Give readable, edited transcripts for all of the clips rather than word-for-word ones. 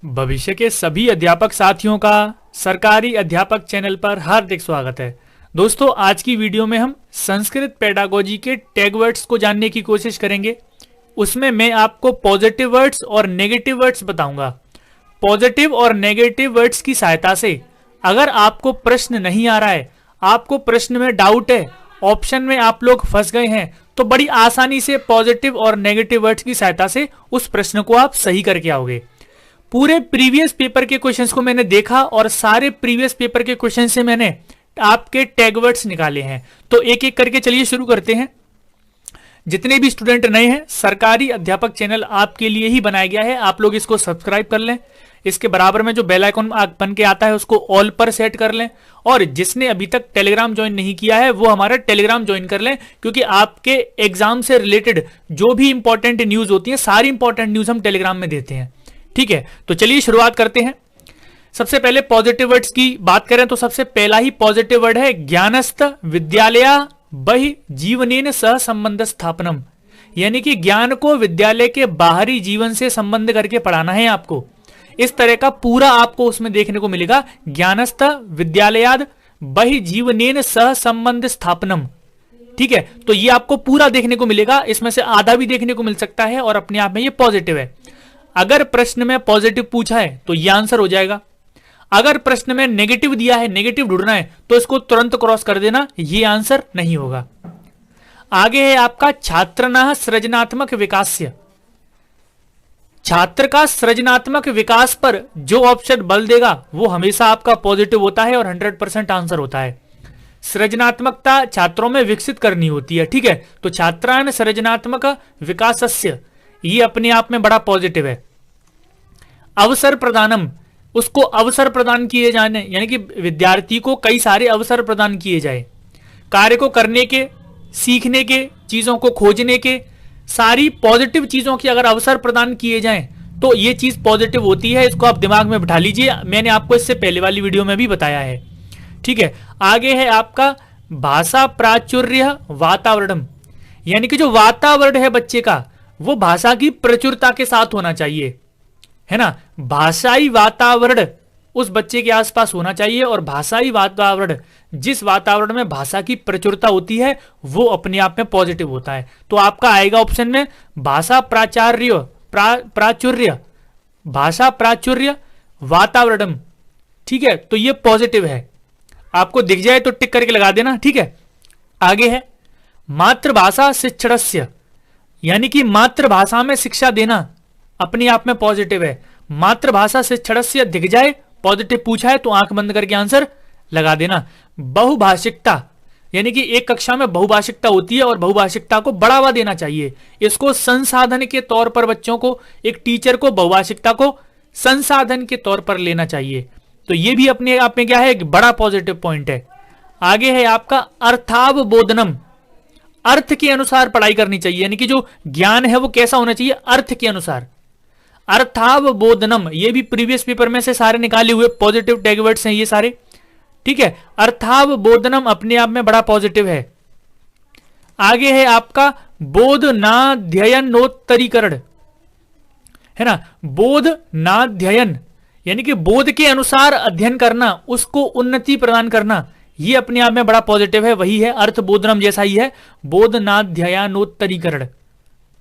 भविष्य के सभी अध्यापक साथियों का सरकारी अध्यापक चैनल पर हार्दिक स्वागत है। दोस्तों, आज की वीडियो में हम संस्कृत पेडागोजी के टैग वर्ड्स को जानने की कोशिश करेंगे। उसमें मैं आपको पॉजिटिव वर्ड्स और नेगेटिव वर्ड्स बताऊंगा। पॉजिटिव और नेगेटिव वर्ड्स की सहायता से अगर आपको प्रश्न नहीं आ रहा है, आपको प्रश्न में डाउट है, ऑप्शन में आप लोग फंस गए हैं, तो बड़ी आसानी से पॉजिटिव और नेगेटिव वर्ड्स की सहायता से उस प्रश्न को आप सही करके आओगे। पूरे प्रीवियस पेपर के क्वेश्चंस को मैंने देखा और सारे प्रीवियस पेपर के क्वेश्चन से मैंने आपके टैग वर्ड्स निकाले हैं। तो एक एक करके चलिए शुरू करते हैं। जितने भी स्टूडेंट नए हैं, सरकारी अध्यापक चैनल आपके लिए ही बनाया गया है, आप लोग इसको सब्सक्राइब कर लें। इसके बराबर में जो बेल आइकन बन के आता है उसको ऑल पर सेट कर लें। और जिसने अभी तक टेलीग्राम ज्वाइन नहीं किया है वो हमारा टेलीग्राम ज्वाइन कर लें, क्योंकि आपके एग्जाम से रिलेटेड जो भी इंपॉर्टेंट न्यूज होती है, सारी इंपॉर्टेंट न्यूज हम टेलीग्राम में देते हैं। ठीक है, तो चलिए शुरुआत करते हैं। सबसे पहले पॉजिटिव वर्ड्स की बात करें तो सबसे पहला ही पॉजिटिव वर्ड है ज्ञानस्थ विद्यालया बहि जीवनेन सह संबंध स्थापनम, यानी कि ज्ञान को विद्यालय के बाहरी जीवन से संबंध करके पढ़ाना है आपको। इस तरह का पूरा आपको उसमें देखने को मिलेगा। ज्ञानस्थ विद्यालयाद बहि जीवनेन सह संबंध स्थापनम। ठीक है, तो ये आपको पूरा देखने को मिलेगा, इसमें से आधा भी देखने को मिल सकता है और अपने आप में ये पॉजिटिव है। अगर प्रश्न में पॉजिटिव पूछा है तो ये आंसर हो जाएगा। अगर प्रश्न में नेगेटिव दिया है, नेगेटिव ढूंढना है, तो इसको तुरंत क्रॉस कर देना, ये आंसर नहीं होगा। आगे है आपका छात्रनाः सृजनात्मक विकास्य। छात्र का सृजनात्मक विकास पर जो ऑप्शन बल देगा वो हमेशा आपका पॉजिटिव होता है और 100% आंसर होता है। सृजनात्मकता छात्रों में विकसित करनी होती है। ठीक है, तो छात्रान सृजनात्मक विकासस्य, ये अपने आप में बड़ा पॉजिटिव है। अवसर प्रदानम, उसको अवसर प्रदान किए जाने, यानी कि विद्यार्थी को कई सारे अवसर प्रदान किए जाए, कार्य को करने के, सीखने के, चीजों को खोजने के, सारी पॉजिटिव चीजों की अगर अवसर प्रदान किए जाएं तो ये चीज पॉजिटिव होती है। इसको आप दिमाग में बिठा लीजिए, मैंने आपको इससे पहले वाली वीडियो में भी बताया है। ठीक है, आगे है आपका भाषा प्राचुर्य वातावरणम, यानी कि जो वातावरण है बच्चे का वो भाषा की प्रचुरता के साथ होना चाहिए, है ना। भाषाई वातावरण उस बच्चे के आसपास होना चाहिए, और भाषाई वातावरण, जिस वातावरण में भाषा की प्रचुरता होती है वो अपने आप में पॉजिटिव होता है। तो आपका आएगा ऑप्शन में भाषा प्राचार्य प्राचुर्य, भाषा प्राचुर्य वातावरणम। ठीक है, तो ये पॉजिटिव है। आपको दिख जाए तो टिक करके लगा देना। ठीक है, आगे है मातृभाषा शिक्षणस्य, यानी कि मातृभाषा में शिक्षा देना अपने आप में पॉजिटिव है। मातृभाषा शिक्षणस्य दिख जाए, पॉजिटिव पूछा है तो आंख बंद करके आंसर लगा देना। बहुभाषिकता, यानी कि एक कक्षा में बहुभाषिकता होती है और बहुभाषिकता को बढ़ावा देना चाहिए। इसको संसाधन के तौर पर बच्चों को, एक टीचर को बहुभाषिकता को संसाधन के तौर पर लेना चाहिए। तो ये भी अपने आप में क्या है, एक बड़ा पॉजिटिव पॉइंट है। आगे है आपका अर्थावबोधनम, अर्थ के अनुसार पढ़ाई करनी चाहिए, यानी कि जो ज्ञान है वो कैसा होना चाहिए, अर्थ के अनुसार। अर्थावबोधनम, ये भी प्रीवियस पेपर में से सारे निकाले हुए पॉजिटिव टैग वर्ड्स हैं ये सारे। ठीक है, अर्थावबोधनम अपने आप में बड़ा पॉजिटिव है। आगे है आपका बोधनाध्ययनोत्तरीकरण, है ना। बोधनाध्ययन, यानी कि बोध के अनुसार अध्ययन करना, उसको उन्नति प्रदान करना, ये अपने आप में बड़ा पॉजिटिव है। वही है अर्थबोधनम जैसा ही है, बोधनाध्ययनोत्तरीकरण।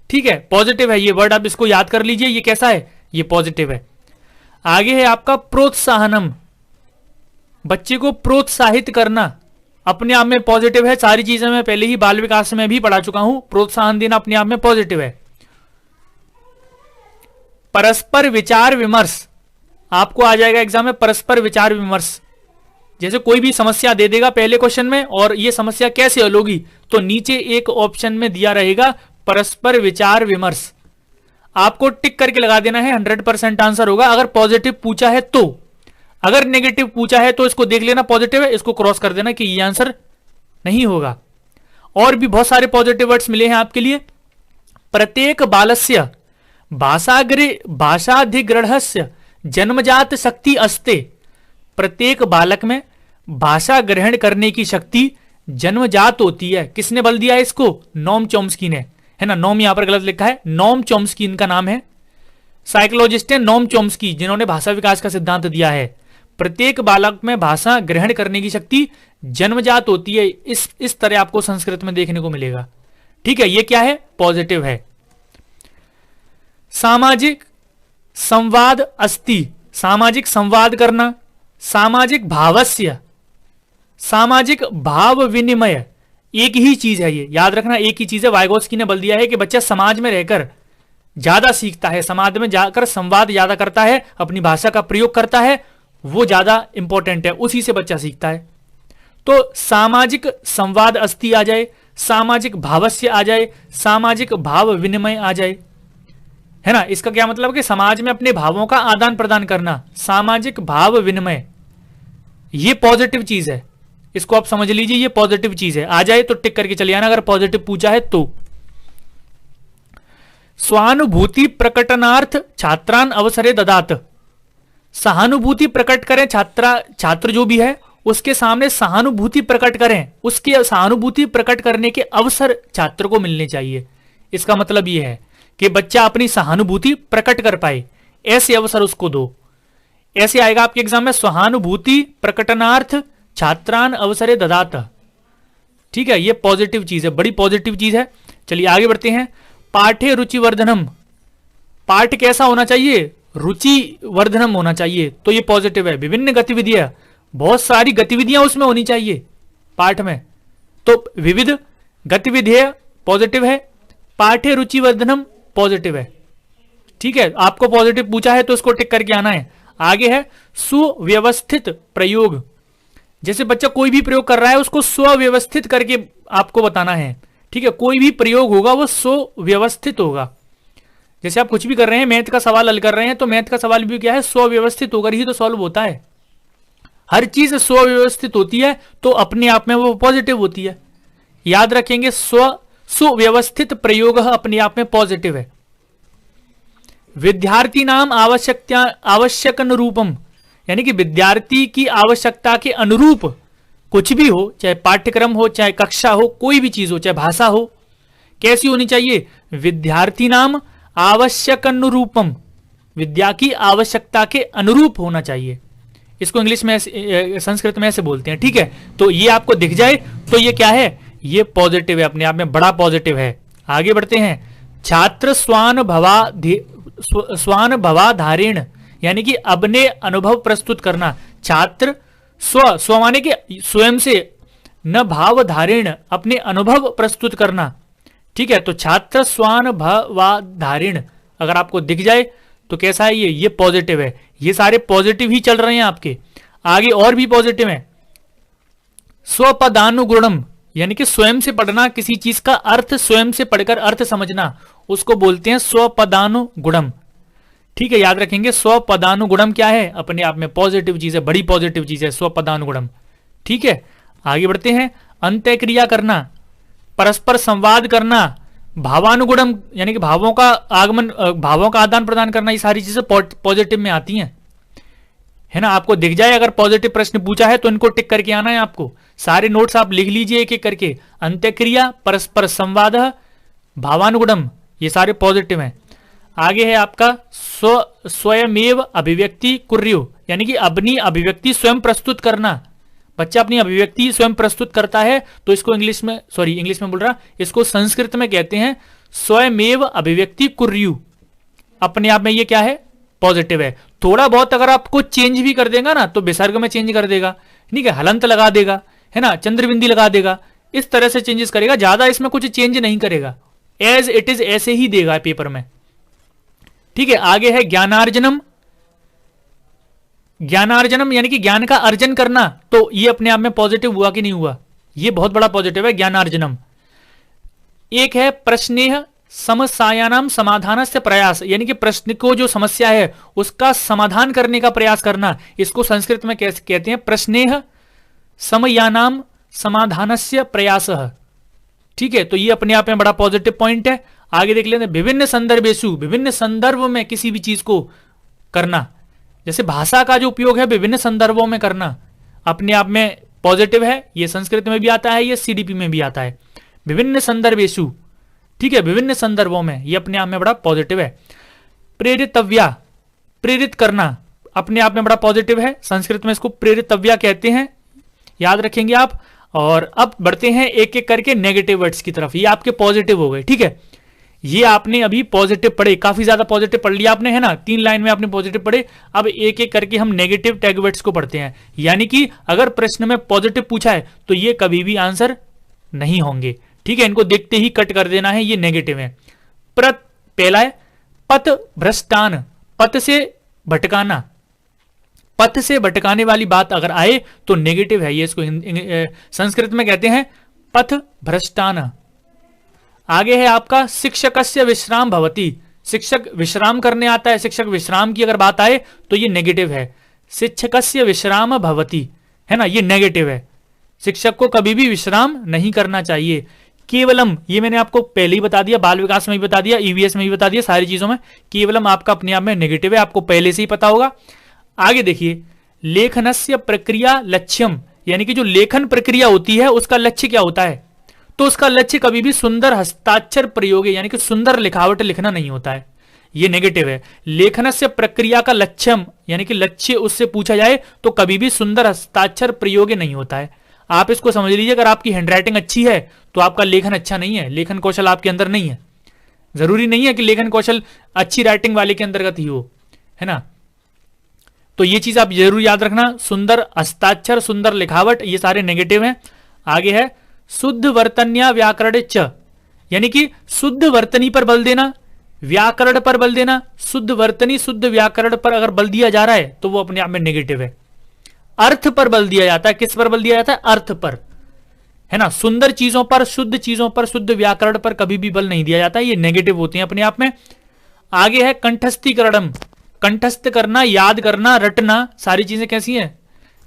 ठीक है, पॉजिटिव है ये वर्ड, आप इसको याद कर लीजिए, ये कैसा है, ये पॉजिटिव है। आगे है आपका प्रोत्साहनम, बच्चे को प्रोत्साहित करना अपने आप में पॉजिटिव है। सारी चीजें मैं पहले ही बाल विकास में भी पढ़ा चुका हूं, प्रोत्साहन देना अपने आप में पॉजिटिव है। परस्पर विचार विमर्श, आपको आ जाएगा एग्जाम में परस्पर विचार विमर्श। जैसे कोई भी समस्या दे देगा पहले क्वेश्चन में, और ये समस्या कैसे हल होगी, तो नीचे एक ऑप्शन में दिया रहेगा परस्पर विचार विमर्श। आपको टिक करके लगा देना है, 100% आंसर होगा अगर पॉजिटिव पूछा है तो। अगर नेगेटिव पूछा है तो इसको देख लेना पॉजिटिव है, इसको क्रॉस कर देना कि ये आंसर नहीं होगा। और भी बहुत सारे पॉजिटिव वर्ड्स मिले हैं आपके लिए। प्रत्येक बालस्य भाषाधिग्रहस्य जन्मजात शक्ति अस्ते, प्रत्येक बालक में भाषा ग्रहण करने की शक्ति जन्मजात होती है। किसने बल दिया है इसको, नोम चॉम्स्की ने, है ना। नोम यहां पर गलत लिखा है, नोम चॉम्स्की इनका नाम है। साइकोलॉजिस्ट हैं नोम चॉम्स्की, जिन्होंने भाषा विकास का सिद्धांत दिया है। प्रत्येक बालक में भाषा ग्रहण करने की शक्ति जन्मजात होती है। इस तरह आपको संस्कृत में देखने को मिलेगा। ठीक है, ये क्या है? पॉजिटिव है। सामाजिक संवाद अस्ति, सामाजिक संवाद करना, सामाजिक भावस्य, सामाजिक भाव विनिमय, एक ही चीज है, ये याद रखना, एक ही चीज है। वाइगोस्की ने बल दिया है कि बच्चा समाज में रहकर ज्यादा सीखता है, समाज में जाकर संवाद ज्यादा करता है, अपनी भाषा का प्रयोग करता है, वो ज्यादा इंपॉर्टेंट है, उसी से बच्चा सीखता है। तो सामाजिक संवाद अस्ति आ जाए, सामाजिक भावस्य आ जाए, सामाजिक भाव विनिमय आ जाए, है ना। इसका क्या मतलब कि समाज में अपने भावों का आदान प्रदान करना, सामाजिक भाव विनिमय, ये पॉजिटिव चीज है। इसको आप समझ लीजिए, ये पॉजिटिव चीज है। आ जाए तो टिक करके चले आना अगर पॉजिटिव पूछा है तो। स्वानुभूति प्रकटनार्थ छात्रान अवसरे ददात, सहानुभूति प्रकट करें, छात्र जो भी है उसके सामने सहानुभूति प्रकट करें, उसके सहानुभूति प्रकट करने के अवसर छात्र को मिलने चाहिए। इसका मतलब यह है कि बच्चा अपनी सहानुभूति प्रकट कर पाए, ऐसे अवसर उसको दो। ऐसे आएगा आपके एग्जाम में, सहानुभूति प्रकटनार्थ छात्रान अवसरे ददात। ठीक है, ये पॉजिटिव चीज है, बड़ी पॉजिटिव चीज है। चलिए आगे बढ़ते हैं। पाठे रुचि वर्धनम, पाठ कैसा होना चाहिए? रुचि वर्धनम होना चाहिए, तो ये पॉजिटिव है। विभिन्न गतिविधियां, बहुत सारी गतिविधियां उसमें होनी चाहिए पाठ में, तो विविध गतिविधियां पॉजिटिव है। पाठे रुचि वर्धनम पॉजिटिव है। ठीक है, आपको पॉजिटिव पूछा है तो उसको टिक करके आना है। आगे है सुव्यवस्थित प्रयोग, जैसे बच्चा कोई भी प्रयोग कर रहा है उसको सुव्यवस्थित करके आपको बताना है। ठीक है, कोई भी प्रयोग होगा वो सुव्यवस्थित होगा। जैसे आप कुछ भी कर रहे हैं, मैथ का सवाल हल कर रहे हैं, तो मैथ का सवाल भी क्या है? सुव्यवस्थित होकर ही तो सॉल्व होता है। हर चीज सुव्यवस्थित होती है तो अपने आप में वो पॉजिटिव होती है। याद रखेंगे, सुव्यवस्थित प्रयोग अपने आप में पॉजिटिव है। विद्यार्थी नाम आवश्यक अनुरूपम, यानी कि विद्यार्थी की आवश्यकता के अनुरूप कुछ भी हो, चाहे पाठ्यक्रम हो, चाहे कक्षा हो, कोई भी चीज हो, चाहे भाषा हो, कैसी होनी चाहिए? विद्यार्थी नाम आवश्यक अनुरूपम, विद्या की आवश्यकता के अनुरूप होना चाहिए। इसको इंग्लिश में संस्कृत में ऐसे बोलते हैं। ठीक है, तो ये आपको दिख जाए तो ये क्या है? ये पॉजिटिव है, अपने आप में बड़ा पॉजिटिव है। आगे बढ़ते हैं। छात्र स्वान भवाधारेण, यानी कि अपने अनुभव प्रस्तुत करना। छात्र स्व माने कि स्वयं से, न भाव धारेण, अपने अनुभव प्रस्तुत करना। ठीक है, तो छात्र स्वान भवाधारेण अगर आपको दिख जाए तो कैसा है? ये पॉजिटिव है। ये सारे पॉजिटिव ही चल रहे हैं आपके। आगे और भी पॉजिटिव है। स्वपदानुगुणम, यानी कि स्वयं से पढ़ना, किसी चीज का अर्थ स्वयं से पढ़कर अर्थ समझना, उसको बोलते हैं स्वपदानुगुणम। ठीक है, याद रखेंगे, स्वपदानुगुणम क्या है? अपने आप में पॉजिटिव चीज है, बड़ी पॉजिटिव चीज है स्वपदानुगुणम। ठीक है, आगे बढ़ते हैं। अंत्यक्रिया करना, परस्पर संवाद करना, भावानुगुणम, यानी कि भावों का आगमन, भावों का आदान प्रदान करना, ये सारी चीजें पॉजिटिव में आती हैं, है ना। आपको दिख जाए अगर पॉजिटिव प्रश्न पूछा है तो इनको टिक करके आना है आपको। सारे नोट्स आप लिख लीजिए एक एक करके। अंत्यक्रिया, परस्पर संवाद, भावानुगुणम, ये सारे पॉजिटिव हैं। आगे है आपका स्वयमेव अभिव्यक्ति कुर्यु, यानी कि अपनी अभिव्यक्ति स्वयं प्रस्तुत करना। बच्चा अपनी अभिव्यक्ति स्वयं प्रस्तुत करता है तो इसको इंग्लिश में बोल रहा, इसको संस्कृत में कहते हैं स्वयमेव अभिव्यक्ति कुर्यु। अपने आप में ये क्या है? पॉजिटिव है। थोड़ा बहुत अगर आपको चेंज भी कर देगा ना तो विसर्ग में चेंज कर देगा, ठीक है, हलंत लगा देगा, है ना, चंद्रबिंदी लगा देगा, इस तरह से चेंजेस करेगा, ज्यादा इसमें कुछ चेंज नहीं करेगा, एज इट इज ऐसे ही देगा पेपर में। ठीक है, आगे है ज्ञानार्जनम। ज्ञानार्जनम यानी कि ज्ञान का अर्जन करना, तो ये अपने आप में पॉजिटिव हुआ कि नहीं हुआ? ये बहुत बड़ा पॉजिटिव है, ज्ञानार्जनम। एक है प्रश्नेह समस्यायानाम समाधान से प्रयास, यानी कि प्रश्न को जो समस्या है उसका समाधान करने का प्रयास करना। इसको संस्कृत में कैसे कहते हैं? प्रश्नेह समयानाम समाधानस्य प्रयासः। ठीक है, तो ये अपने आप में बड़ा पॉजिटिव पॉइंट है। आगे देख लेते हैं। विभिन्न संदर्भेषु, विभिन्न संदर्भ में किसी भी चीज को करना, जैसे भाषा का जो उपयोग है विभिन्न संदर्भों में करना, अपने आप में पॉजिटिव है। ये संस्कृत में भी आता है, ये सीडीपी में भी आता है। विभिन्न संदर्भेषु, ठीक है, विभिन्न संदर्भों में, ये अपने आप में बड़ा पॉजिटिव है। प्रेरितव्या, प्रेरित करना अपने आप में बड़ा पॉजिटिव है, संस्कृत में इसको प्रेरितव्या कहते हैं, याद रखेंगे आप। और अब बढ़ते हैं एक एक करके नेगेटिव वर्ड्स की तरफ। ये आपके पॉजिटिव हो गए, ठीक है। ये आपने अभी पॉजिटिव पढ़े, काफी ज्यादा पॉजिटिव पढ़ लिया आपने, है ना, 3 लाइन में आपने पॉजिटिव पढ़े। अब एक एक करके हम नेगेटिव टैग वर्ड्स को पढ़ते हैं, यानी कि अगर प्रश्न में पॉजिटिव पूछा है तो ये कभी भी आंसर नहीं होंगे, ठीक है। इनको देखते ही कट कर देना है, ये नेगेटिव है। पहला है पथ भ्रष्टान, पथ से भटकाना, पथ से भटकाने वाली बात अगर आए तो नेगेटिव है, ये इसको संस्कृत में कहते हैं पथ भ्रष्टान। आगे है आपका शिक्षकस्य विश्राम भवति, शिक्षक विश्राम करने आता है, शिक्षक विश्राम की अगर बात आए तो ये नेगेटिव है। शिक्षकस्य विश्राम भवति, है ना, ये नेगेटिव है। शिक्षक को कभी भी विश्राम नहीं करना चाहिए। केवलम, ये मैंने आपको पहले ही बता दिया, बाल विकास में भी बता दिया, ईवीएस में भी बता दिया, सारी चीजों में केवलम आपका अपने आप में नेगेटिव है, आपको पहले से ही पता होगा। आगे देखिए, लेखनस्य प्रक्रिया लक्ष्यम, यानी कि जो लेखन प्रक्रिया होती है उसका लक्ष्य क्या होता है, तो उसका लक्ष्य कभी भी सुंदर हस्ताक्षर प्रयोग, यानी कि सुंदर लिखावट लिखना नहीं होता है, ये नेगेटिव है। लेखनस्य प्रक्रिया का लक्ष्यम, यानी कि लक्ष्य उससे पूछा जाए तो कभी भी सुंदर हस्ताक्षर प्रयोग नहीं होता है। आप इसको समझ लीजिए, अगर आपकी हैंडराइटिंग अच्छी है तो आपका लेखन अच्छा नहीं है, लेखन कौशल आपके अंदर नहीं है। जरूरी नहीं है कि लेखन कौशल अच्छी राइटिंग वाले के अंतर्गत ही हो, है ना। तो ये चीज आप जरूर याद रखना, सुंदर हस्ताक्षर, सुंदर लिखावट, ये सारे नेगेटिव हैं। आगे है शुद्ध वर्तन्या व्याकरण च, यानी कि शुद्ध वर्तनी पर बल देना, व्याकरण पर बल देना। शुद्ध वर्तनी, शुद्ध व्याकरण पर अगर बल दिया जा रहा है तो वो अपने आप में नेगेटिव है। अर्थ पर बल दिया जाता है, किस पर बल दिया जाता है, अर्थ पर, है ना। सुंदर चीजों पर, शुद्ध चीजों पर, शुद्ध व्याकरण पर कभी भी बल नहीं दिया जाता, ये नेगेटिव होते हैं अपने आप में। आगे है कंठस्थीकरणम, कंठस्थ करना, याद करना, रटना, सारी चीजें कैसी हैं,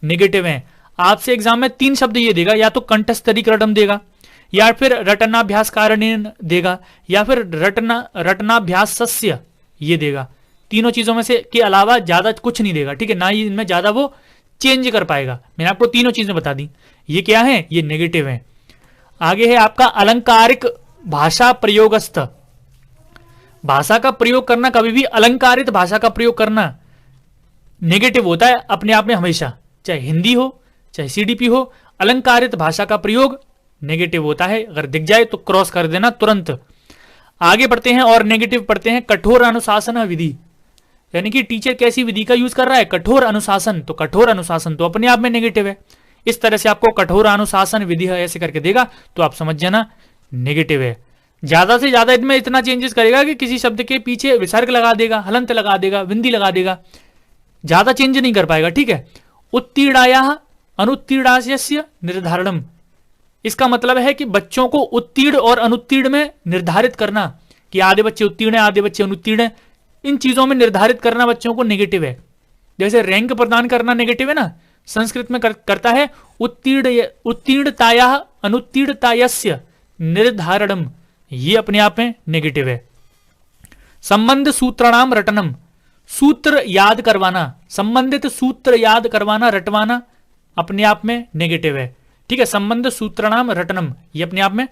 नेगेटिव हैं। आपसे एग्जाम में 3 शब्द ये देगा, या तो कंठस्थीकरणम देगा, या फिर रटनाभ्यास कारणेन देगा, या फिर रटनाभ्यासस्य ये देगा। तीनों चीजों में से के अलावा ज्यादा कुछ नहीं देगा, ठीक है ना, ही इनमें ज्यादा वो चेंज कर पाएगा। मैंने आपको तीनों चीजें बता दी, ये क्या है, ये नेगेटिव है। आगे है आपका अलंकारिक भाषा प्रयोगस्थ, भाषा का प्रयोग करना, कभी भी अलंकारित भाषा का प्रयोग करना नेगेटिव होता है अपने आप में हमेशा, चाहे हिंदी हो चाहे सीडीपी हो, अलंकारित भाषा का प्रयोग नेगेटिव होता है। अगर दिख जाए तो क्रॉस कर देना तुरंत। आगे बढ़ते हैं और नेगेटिव पढ़ते हैं, कठोर अनुशासन विधि, यानी कि टीचर कैसी विधि का यूज कर रहा है, कठोर अनुशासन, तो कठोर अनुशासन तो अपने आप में नेगेटिव है। इस तरह से आपको कठोर अनुशासन विधि है ऐसे करके देगा तो आप समझ जाना नेगेटिव है। ज्यादा से ज्यादा इसमें इतना चेंजेस करेगा कि किसी शब्द के पीछे विसर्ग लगा देगा, हलंत लगा देगा, विंदी लगा देगा, ज्यादा चेंज नहीं कर पाएगा, ठीक है। उत्तीर्णाया अनुत्तीर्णास्य निर्धारणम, इसका मतलब है कि बच्चों को उत्तीर्ण और अनुत्तीर्ण में निर्धारित करना, कि आधे बच्चे उत्तीर्ण है आधे बच्चे अनुत्तीर्ण है, इन चीजों में निर्धारित करना बच्चों को नेगेटिव है। जैसे रैंक प्रदान करना नेगेटिव है ना, संस्कृत में करता है उत्तीर्णताया अनुत्तीर्णतायस्य निर्धारणम, ये अपने आप में नेगेटिव है। संबंध सूत्रणाम रटनम, सूत्र याद करवाना, संबंधित सूत्र याद करवाना, रटवाना अपने आप में नेगेटिव है, ठीक है। संबंध सूत्रणाम रटनम, ये अपने आप में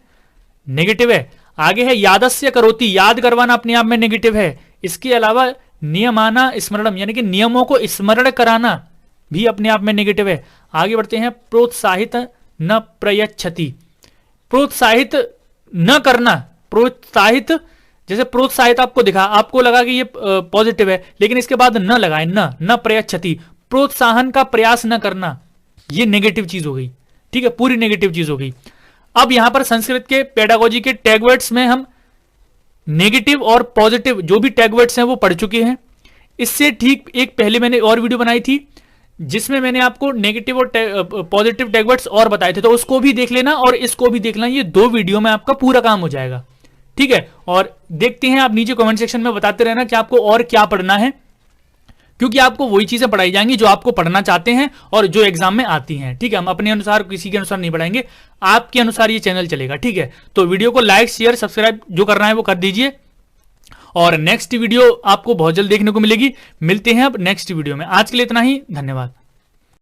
नेगेटिव है। आगे है यादस्य करोति, याद करवाना अपने आप में नेगेटिव है। इसके अलावा नियमाना स्मरणम, यानी कि नियमों को स्मरण कराना भी अपने आप में नेगेटिव है। आगे बढ़ते हैं, प्रोत्साहित न प्रयच्छति, प्रोत्साहित न करना, प्रोत्साहित, जैसे प्रोत्साहित आपको दिखा, आपको लगा कि ये पॉजिटिव है, लेकिन इसके बाद न लगाए, न प्रयच्छति, प्रोत्साहन का प्रयास न करना, ये नेगेटिव चीज हो गई, ठीक है, पूरी नेगेटिव चीज हो गई। अब यहां पर संस्कृत के पेडागोजी के टैग वर्ड्स में हम नेगेटिव और पॉजिटिव जो भी टैग वर्ड्स हैं वो पढ़ चुके हैं। इससे ठीक एक पहले मैंने और वीडियो बनाई थी जिसमें मैंने आपको नेगेटिव और पॉजिटिव टैग वर्ड्स और बताए थे, तो उसको भी देख लेना और इसको भी देख लेना, ये 2 वीडियो में आपका पूरा काम हो जाएगा, ठीक है। और देखते हैं, आप नीचे कमेंट सेक्शन में बताते रहना कि आपको और क्या पढ़ना है, क्योंकि आपको वही चीजें पढ़ाई जाएंगी जो आपको पढ़ना चाहते हैं और जो एग्जाम में आती हैं, ठीक है। हम अपने अनुसार किसी के अनुसार नहीं पढ़ाएंगे, आपके अनुसार ये चैनल चलेगा, ठीक है। तो वीडियो को लाइक शेयर सब्सक्राइब जो करना है वो कर दीजिए, और नेक्स्ट वीडियो आपको बहुत जल्द देखने को मिलेगी। मिलते हैं अब नेक्स्ट वीडियो में, आज के लिए इतना ही, धन्यवाद।